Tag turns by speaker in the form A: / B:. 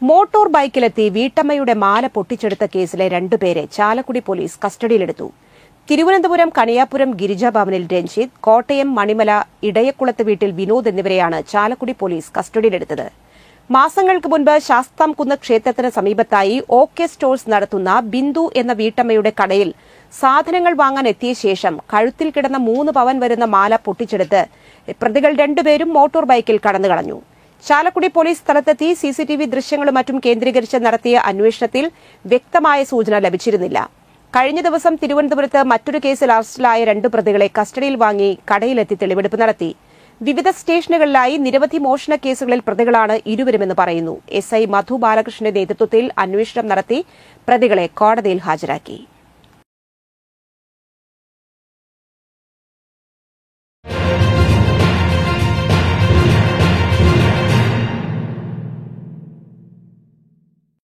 A: Motor ബൈക്കിലെത്തി വീട്ടമ്മയുടെ മാല പൊട്ടിച്ചെടുത്ത കേസിലെ രണ്ടുപേരെ ചാലക്കുടി പോലീസ് കസ്റ്റഡിയിലെടുത്തു. തിരുവനന്തപുരം കണിയാപുരം ഗിരിജാഭവനിൽ രഞ്ജിത്ത്, കോട്ടയം മണിമല ഇടയക്കുളത്ത് വീട്ടിൽ വിനോദ് എന്നിവരെയാണ് ചാലക്കുടി പോലീസ് കസ്റ്റഡിയിലെടുത്തത്. മാസങ്ങൾക്ക് മുൻപ് ശാസ്താംകുന്ന് ക്ഷേത്രത്തിന് സമീപത്തായി OK സ്റ്റോഴ്സ് നടത്തുന്ന ബിന്ദു എന്ന വീട്ടമ്മയുടെ കടയിൽ സാധനങ്ങൾ വാങ്ങാൻ എത്തിയ ശേഷം കഴുത്തിൽ കിടന്ന 3 പവൻ വരുന്ന മാല പൊട്ടിച്ചെടുത്ത് പ്രതികൾ രണ്ടുപേരും മോട്ടോർ ബൈക്കിൽ കടന്നുകളഞ്ഞു. ചാലക്കുടി പോലീസ് സ്ഥലത്തെത്തി CCTV ദൃശ്യങ്ങളും മറ്റും കേന്ദ്രീകരിച്ച് നടത്തിയ അന്വേഷണത്തിൽ വ്യക്തമായ സൂചന ലഭിച്ചിരുന്നില്ല. കഴിഞ്ഞ ദിവസം തിരുവനന്തപുരത്ത് മറ്റൊരു കേസിൽ അറസ്റ്റിലായ 2 പ്രതികളെ കസ്റ്റഡിയിൽ വാങ്ങി കടയിലെത്തി തെളിവെടുപ്പ് നടത്തി. വിവിധ സ്റ്റേഷനുകളിലായി നിരവധി മോഷണ കേസുകളിൽ പ്രതികളാണ് ഇരുവരുമെന്ന് പറയുന്നു. SI മധു ബാലകൃഷ്ണന്റെ നേതൃത്വത്തിൽ അന്വേഷണം നടത്തി പ്രതികളെ കോടതിയിൽ ഹാജരാക്കി.